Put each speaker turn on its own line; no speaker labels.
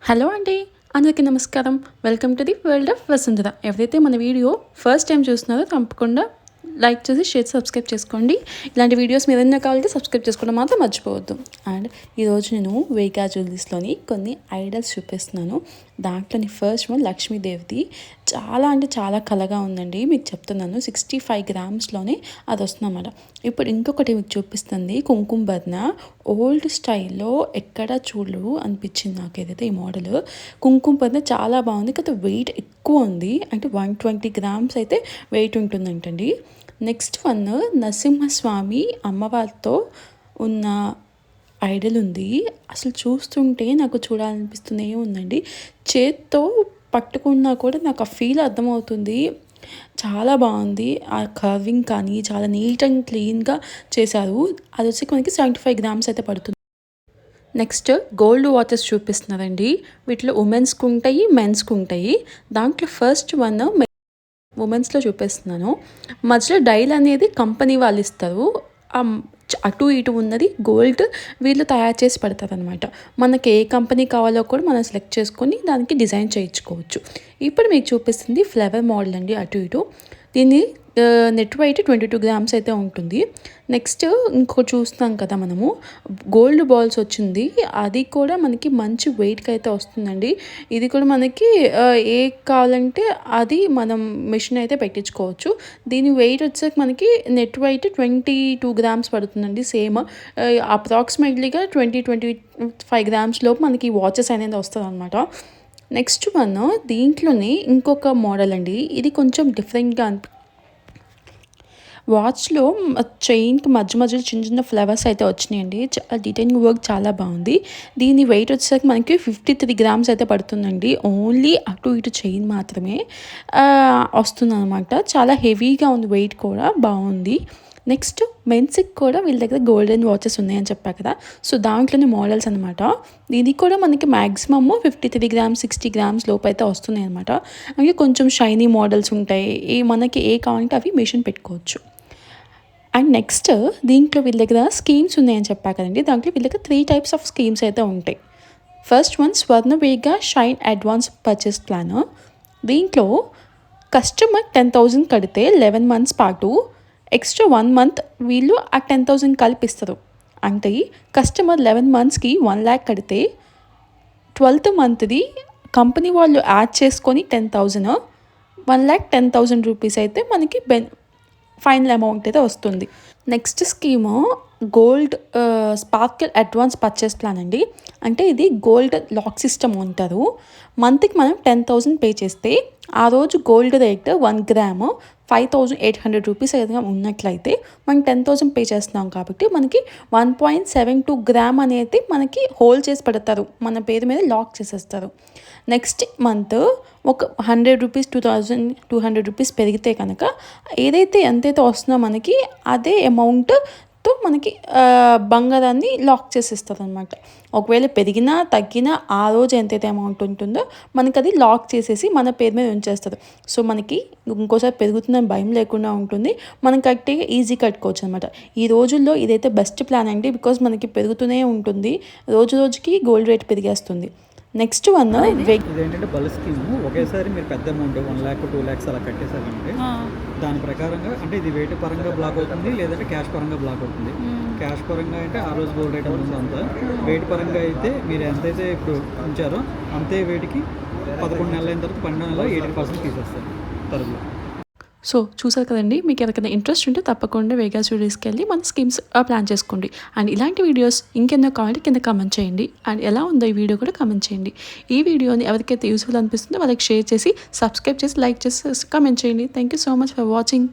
Hello అండి, అందరికీ నమస్కారం. Welcome to the world of Vasundhara. ఎవరైతే మన వీడియో ఫస్ట్ టైం చూస్తున్నారో తప్పకుండా లైక్ చేసి షేర్ సబ్స్క్రైబ్ చేసుకోండి. ఇలాంటి వీడియోస్ మీరు ఏదైనా కావాలంటే సబ్స్క్రైబ్ చేసుకోవడం మాత్రం మర్చిపోవద్దు. అండ్ ఈరోజు నేను వేగా జ్యువెలరీస్లోని కొన్ని ఐడల్స్ చూపిస్తున్నాను. దాంట్లోని ఫస్ట్ వన్ లక్ష్మీదేవిది. చాలా అంటే చాలా కలగా ఉందండి. మీకు చెప్తున్నాను 65 గ్రామ్స్లోనే అది వస్తుందన్నమాట. ఇప్పుడు ఇంకొకటి మీకు చూపిస్తుంది కుంకుమ భరణ. ఓల్డ్ స్టైల్లో ఎక్కడ చూడరు అనిపించింది నాకు ఏదైతే ఈ మోడల్. కుంకుమ భరణ చాలా బాగుంది, కాకపోతే వెయిట్ ఎక్కువ ఉంది. అంటే 120 గ్రామ్స్ అయితే వెయిట్ ఉంటుందంటండి. నెక్స్ట్ వన్ నరసింహస్వామి అమ్మవారితో ఉన్న ఐడల్ ఉంది. అసలు చూస్తుంటే నాకు చూడాలనిపిస్తూనే ఉందండి. చేత్తో పట్టుకున్నా కూడా నాకు ఆ ఫీల్ అర్థమవుతుంది. చాలా బాగుంది. ఆ కర్వింగ్ కానీ చాలా నీట్ అండ్ క్లీన్గా చేశారు. అది వచ్చి మనకి 75 గ్రామ్స్ అయితే పడుతుంది. నెక్స్ట్ గోల్డ్ వాచెస్ చూపిస్తున్నారండి. వీటిలో ఉమెన్స్కి ఉంటాయి, మెన్స్కి ఉంటాయి. దాంట్లో ఫస్ట్ వన్ ఉమెన్స్లో చూపిస్తున్నాను. మధ్యలో డైల్ అనేది కంపెనీ వాళ్ళు ఇస్తారు. అటు ఇటు ఉన్నది గోల్డ్ వీళ్ళు తయారు చేసి పెడతారు అనమాట. మనకి ఏ కంపెనీ కావాలో కూడా మనం సెలెక్ట్ చేసుకొని దానికి డిజైన్ చేయించుకోవచ్చు. ఇప్పుడు మీకు చూపిస్తుంది ఫ్లవర్ మోడల్ అండి. అటు ఇటు దీన్ని నెట్ వెయిట్ 22 గ్రామ్స్ అయితే ఉంటుంది. నెక్స్ట్ ఇంకొకటి చూస్తాం కదా మనము, గోల్డ్ బాల్స్ వచ్చింది. అది కూడా మనకి మంచి వెయిట్కి అయితే వస్తుందండి. ఇది కూడా మనకి ఏ కావాలంటే అది మనం మిషన్ అయితే పెట్టించుకోవచ్చు. దీని వెయిట్ వచ్చాక మనకి నెట్ వెయిట్ 22 గ్రామ్స్ పడుతుందండి. సేమ్ అప్రాక్సిమేట్లీగా 25 గ్రామ్స్ లోపు మనకి వాచెస్ అనేది వస్తుంది అనమాట. నెక్స్ట్ వన్ దీంట్లోనే ఇంకొక మోడల్ అండి. ఇది కొంచెం డిఫరెంట్గా వాచ్లో చైన్కి మధ్య మధ్యలో చిన్న చిన్న ఫ్లవర్స్ అయితే వచ్చినాయండి. చాలా డీటెయిలింగ్ వర్క్ చాలా బాగుంది. దీని వెయిట్ వచ్చేసరికి మనకి 53 గ్రామ్స్ అయితే పడుతుందండి. ఓన్లీ అటు ఇటు చైన్ మాత్రమే వస్తుంది అనమాట. చాలా హెవీగా ఉంది, వెయిట్ కూడా బాగుంది. నెక్స్ట్ మెన్స్కి కూడా వీళ్ళ దగ్గర గోల్డెన్ వాచెస్ ఉన్నాయని చెప్పారు కదా, సో దాంట్లోనే మోడల్స్ అనమాట. ఇది కూడా మనకి మ్యాక్సిమమ్ 53 గ్రామ్స్ 60 గ్రామ్స్ లోపు అయితే వస్తున్నాయి అనమాట. అలాగే కొంచెం షైనీ మోడల్స్ ఉంటాయి. మనకి ఏ కావాలంటే అవి మిషన్ పెట్టుకోవచ్చు. అండ్ నెక్స్ట్ దీంట్లో వీళ్ళ దగ్గర స్కీమ్స్ ఉన్నాయని చెప్పా కదండి. దాంట్లో వీళ్ళ దగ్గర 3 టైప్స్ ఆఫ్ స్కీమ్స్ అయితే ఉంటాయి. First one Swarnavega shine advance purchase plan. దీంట్లో కస్టమర్ 10,000 కడితే 11 మంత్స్ పాటు ఎక్స్ట్రా 1 మంత్ వీళ్ళు ఆ 10,000 కలిపిస్తారు. అంటే కస్టమర్ 11 మంత్స్కి 1 lakh కడితే 12th మంత్ది కంపెనీ వాళ్ళు యాడ్ చేసుకొని 10,000 1,10,000 రూపీస్ అయితే మనకి ఫైనల్ అమౌంట్ అయితే వస్తుంది. Next scheme gold sparkle advance purchase plan అండి. అంటే ఇది గోల్డ్ లాక్ సిస్టమ్ ఉంటారు. మంత్కి మనం 10,000 పే చేస్తే ఆ రోజు గోల్డ్ రేట్ 1 గ్రామ్ 5,800 రూపీస్ ఏదైనా ఉన్నట్లయితే మనం 10,000 పే చేస్తున్నాం కాబట్టి మనకి 1.72 గ్రామ్ అనేది మనకి హోల్డ్ చేసి పెడతారు, మన పేరు మీద లాక్ చేసేస్తారు. నెక్స్ట్ మంత్ ఒక 100 రూపీస్ 2,200 రూపీస్ పెరిగితే కనుక ఏదైతే ఎంతైతే వస్తుందో మనకి అదే అమౌంట్తో మనకి బంగారాన్ని లాక్ చేసేస్తారు అనమాట. ఒకవేళ పెరిగినా తగ్గినా ఆ రోజు ఎంతైతే అమౌంట్ ఉంటుందో మనకి అది లాక్ చేసేసి మన పేరు మీద ఉంచేస్తారు. సో మనకి ఇంకోసారి పెరుగుతుందని భయం లేకుండా ఉంటుంది. మనం కరెక్ట్గా ఈజీ కట్టుకోవచ్చు అనమాట. ఈ రోజుల్లో ఇదైతే బెస్ట్ ప్లాన్ అండి. బికాజ్ మనకి పెరుగుతూనే ఉంటుంది, రోజు రోజుకి గోల్డ్ రేట్ పెరిగేస్తుంది. నెక్స్ట్ వన్
ఇదేంటంటే బల్క్ స్కీమ్. ఒకేసారి మీరు పెద్ద అమౌంట్ 1 lakh 2 lakhs అలా కట్టేశారంటే దాని ప్రకారంగా అంటే ఇది వెయిట్ పరంగా బ్లాక్ అవుతుంది, లేదంటే క్యాష్ పరంగా బ్లాక్ అవుతుంది. క్యాష్ పరంగా అయితే ఆ రోజు గోల్డ్ రేట్ ఉంటుంది అంతా. వెయిట్ పరంగా అయితే మీరు ఎంతైతే ఇప్పుడు ఉంచారో అంతే వెయిట్కి 11 నెలలు అయిన తర్వాత 12 నెలలో 80% తీసేస్తారు తరుగులో.
సో చూసారు కదండి. మీకు ఎవరికైనా ఇంట్రెస్ట్ ఉంటే తప్పకుండా వేగా జ్యువెలరీస్కి వెళ్ళి మన స్కీమ్స్ ప్లాన్ చేసుకోండి. అండ్ ఇలాంటి వీడియోస్ ఇంకెన్నో కావాలంటే కింద కామెంట్ చేయండి. అండ్ ఎలా ఉందో ఈ వీడియో కూడా కామెంట్ చేయండి. ఈ వీడియోని ఎవరికైతే యూస్ఫుల్ అనిపిస్తుందో వాళ్ళకి షేర్ చేసి సబ్స్క్రైబ్ చేసి లైక్ చేసి కామెంట్ చేయండి. Thank you so much for watching.